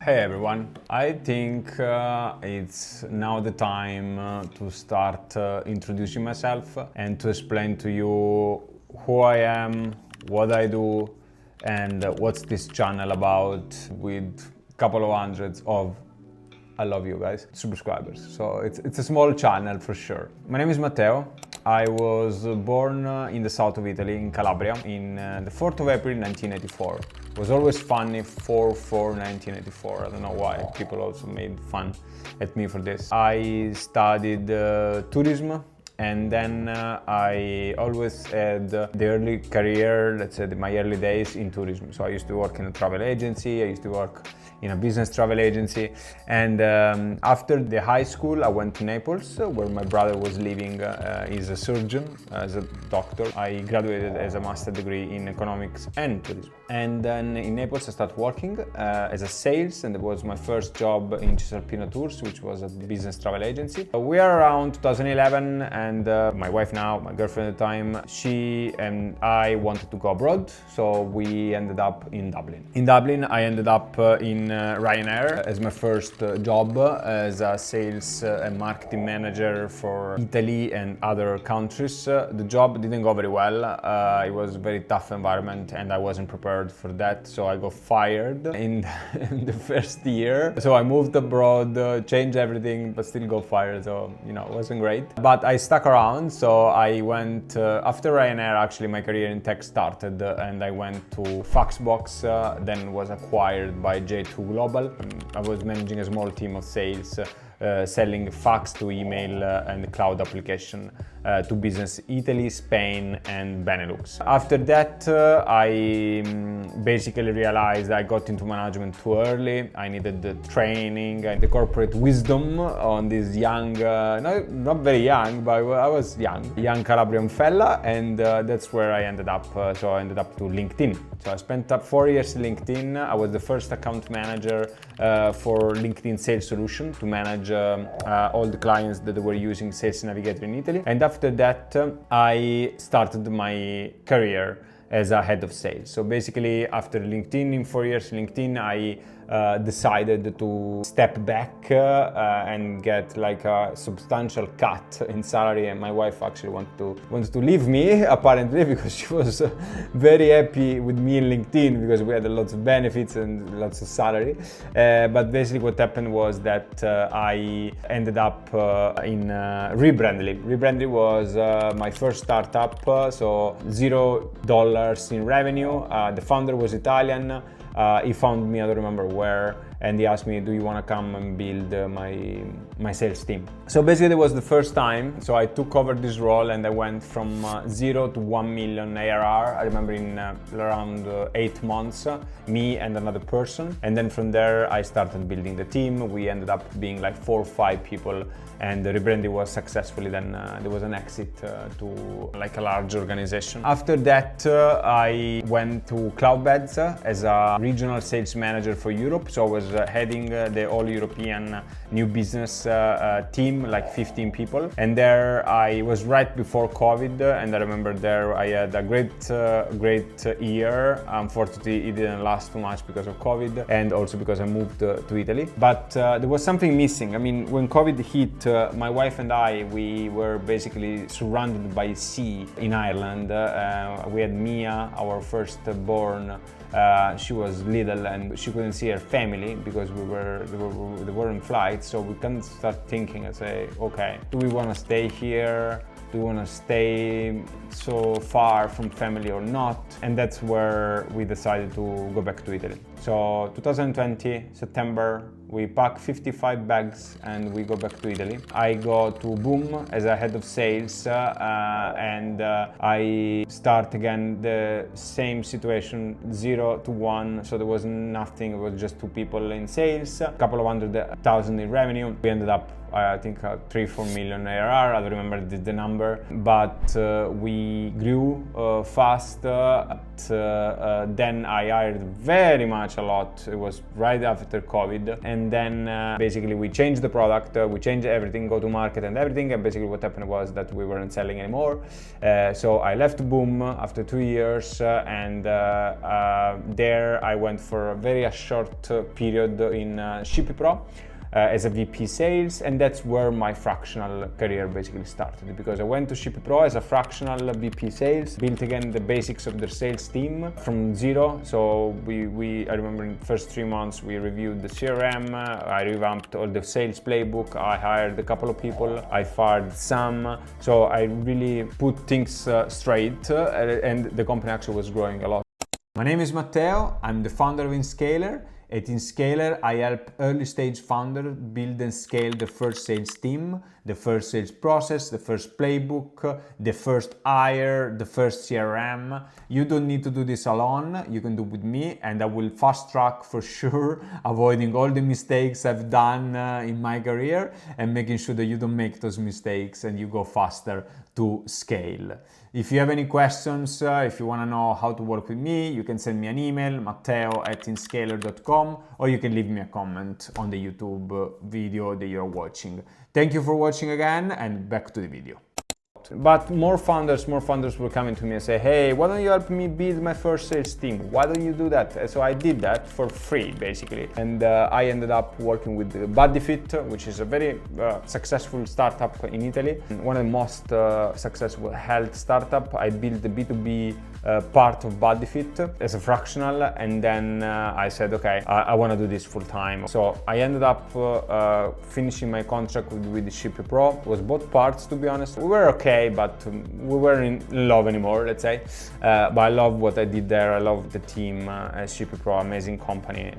Hey everyone, I think it's now the time to start introducing myself and to explain to you who I am, what I do, and what's this channel about with a couple of hundreds of, I love you guys, subscribers. So it's a small channel for sure. My name is Matteo. I was born in the south of Italy, in Calabria, in the 4th of April 1984. It was always funny, 4/4/1984. I don't know why people also made fun at me for this. I studied tourism, and then I always had the early career, let's say my early days in tourism. So I used to work in a travel agency, I used to work in a business travel agency, and after the high school I went to Naples, where my brother was living. He's a surgeon, as a doctor. I graduated as a master's degree in economics and tourism. And then in Naples I started working as a sales, and it was my first job in Cisalpino Tours, which was a business travel agency. We are around 2011, and my wife now, my girlfriend at the time, she and I wanted to go abroad, so we ended up in Dublin. In Dublin I ended up in Ryanair as my first job as a sales and marketing manager for Italy and other countries. The job didn't go very well. It was a very tough environment and I wasn't prepared for that, so I got fired in the first year. So I moved abroad, changed everything, but still got fired, so you know, it wasn't great. But I stuck around, so I went, after Ryanair actually my career in tech started, and I went to Faxbox, then was acquired by J2 Global. I was managing a small team of sales, selling fax to email and cloud application to business Italy, Spain and Benelux. After that I basically realized I got into management too early. I needed the training and the corporate wisdom on this young, not very young, but I was young Calabrian fella, and that's where I ended up. So I ended up to LinkedIn. So I spent 4 years in LinkedIn. I was the first account manager for LinkedIn Sales Solution to manage all the clients that were using Sales Navigator in Italy. And after that, I started my career as a head of sales. So basically, after LinkedIn, in 4 years LinkedIn, I decided to step back and get like a substantial cut in salary, and my wife actually wanted to leave me apparently, because she was very happy with me in LinkedIn because we had lots of benefits and lots of salary. But basically what happened was that I ended up in Rebrandly. Rebrandly was my first startup, so $0 in revenue. The founder was Italian. He found me, I don't remember where, and he asked me, do you want to come and build my sales team? So basically it was the first time. So I took over this role and I went from 0 to 1 million ARR. I remember in around 8 months, me and another person. And then from there I started building the team. We ended up being like 4 or 5 people, and the rebranding was successfully. Then there was an exit to like a large organization. After that I went to Cloudbeds as a regional sales manager for Europe. So I was heading the all European new business team, like 15 people. And there I was right before COVID, and I remember there I had a great year. Unfortunately it didn't last too much because of COVID, and also because I moved to Italy. But there was something missing. I mean, when COVID hit, my wife and I, we were basically surrounded by sea in Ireland. We had Mia, our firstborn. She was little and she couldn't see her family because they were on flights. So we can start thinking and say, okay, do we want to stay here? Do we want to stay so far from family or not? And that's where we decided to go back to Italy. So 2020, September, we pack 55 bags and we go back to Italy. I go to Boom as a head of sales, and I start again the same situation, 0 to 1. So there was nothing, it was just 2 people in sales, a couple of 100,000 in revenue. We ended up, I think, 3-4 million ARR. I don't remember the number, but we grew fast. then I hired very much a lot. It was right after COVID, and then basically we changed the product, we changed everything, go to market and everything, and basically what happened was that we weren't selling anymore. So I left Boom after 2 years, and there I went for a very short period in Shippy Pro as a VP sales, and that's where my fractional career basically started, because I went to Shippy Pro as a fractional VP sales, built again the basics of their sales team from zero. So I remember in the first 3 months we reviewed the CRM, I revamped all the sales playbook, I hired a couple of people, I fired some, so I really put things straight, and the company actually was growing a lot. My name is Matteo, I'm the founder of Inscaler. At Inscaler, I help early stage founders build and scale the first sales team, the first sales process, the first playbook, the first hire, the first CRM. You don't need to do this alone, you can do it with me, and I will fast track for sure, avoiding all the mistakes I've done in my career and making sure that you don't make those mistakes and you go faster to scale. If you have any questions, if you want to know how to work with me, you can send me an email, matteo@inscaler.com, or you can leave me a comment on the YouTube video that you're watching. Thank you for watching again, and back to the video. But more founders were coming to me and say, hey, why don't you help me build my first sales team? Why don't you do that? And so I did that for free, basically. And I ended up working with BuddyFit, which is a very successful startup in Italy. One of the most successful health startup. I built the B2B part of BuddyFit as a fractional, and then I said, okay, I want to do this full time. So I ended up finishing my contract with the Shippy Pro. It was both parts, to be honest. We were okay, but we weren't in love anymore, let's say. But I love what I did there. I love the team at Shippy Pro, amazing company.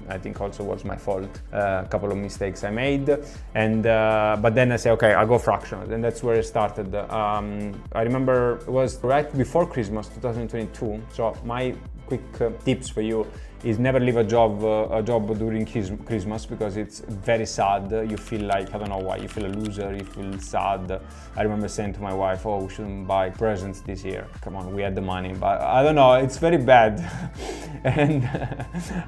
I think also was my fault, a couple of mistakes I made. And but then I said, okay, I'll go fractional, and that's where it started. I remember it was right before Christmas 2022. So my quick tips for you is never leave a job during Christmas, because it's very sad. You feel like, I don't know why, you feel a loser, you feel sad. I remember saying to my wife, oh, we shouldn't buy presents this year. Come on, we had the money, but I don't know, it's very bad. And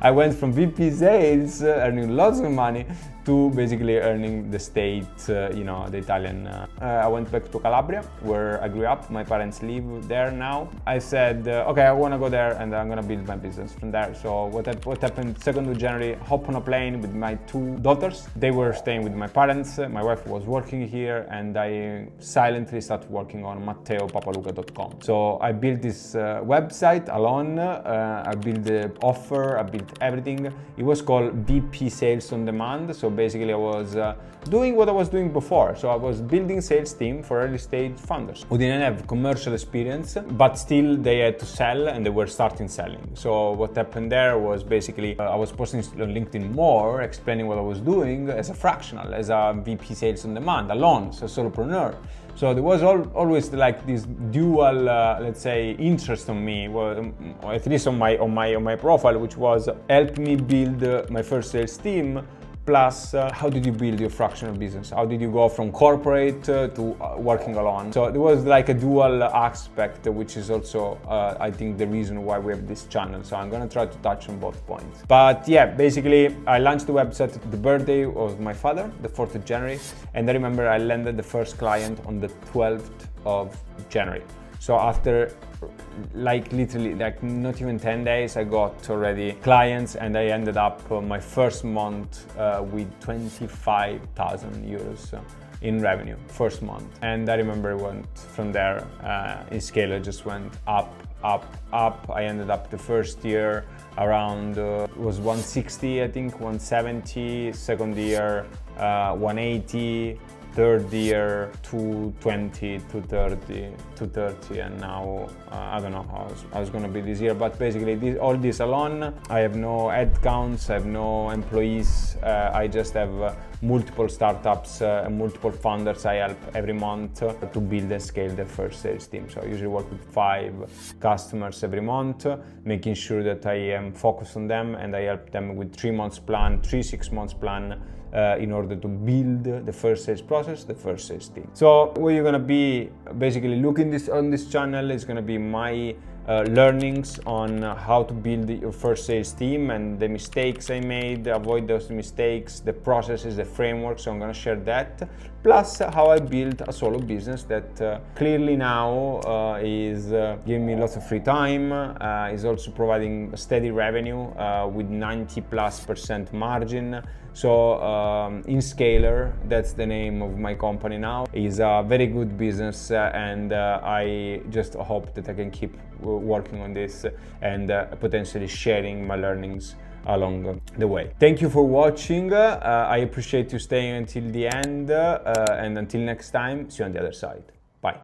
I went from VP sales, earning lots of money, to basically earning the state, the Italian. I went back to Calabria, where I grew up. My parents live there now. I said, okay, I want to go there, and I'm gonna build my business from there. So what happened 2nd of January, hop on a plane with my 2 daughters. They were staying with my parents. My wife was working here, and I silently started working on matteopapaluca.com. So I built this website alone. I built the offer, I built everything. It was called VP Sales on Demand. So basically I was doing what I was doing before. So I was building sales team for early stage founders who didn't have commercial experience, but still they had to sell, and they were starting selling. So what happened there was basically I was posting on LinkedIn more, explaining what I was doing as a fractional, as a VP Sales on Demand, alone, so solopreneur. So there was always like this dual, let's say, interest on me, or at least on my profile, which was help me build my first sales team. Plus, how did you build your fractional business? How did you go from corporate to working alone? So there was like a dual aspect, which is also, I think, the reason why we have this channel. So I'm gonna try to touch on both points. But yeah, basically, I launched the website at the birthday of my father, the 4th of January. And I remember I landed the first client on the 12th of January. So after literally not even 10 days, I got already clients, and I ended up my first month with 25,000 euros in revenue, first month. And I remember it went from there, Inscaler just went up. I ended up the first year around, it was 160, I think, 170, second year 180, third year 220, 230, and now I don't know how it's going to be this year, but basically all this alone. I have no headcounts, I have no employees, I just have multiple startups and multiple founders I help every month to build and scale their first sales team. So I usually work with 5 customers every month, making sure that I am focused on them, and I help them with 3 months plan, 6 months plan, in order to build the first sales process, the first sales team. So what you're gonna be basically looking on this channel is gonna be my learnings on how to build your first sales team and the mistakes I made, avoid those mistakes, the processes, the framework. So I'm gonna share that, plus how I built a solo business that clearly now is giving me lots of free time, is also providing steady revenue with 90+% margin. So Inscaler, that's the name of my company now, is a very good business, and I just hope that I can keep working on this and potentially sharing my learnings along the way. Thank you for watching. I appreciate you staying until the end, and until next time, see you on the other side.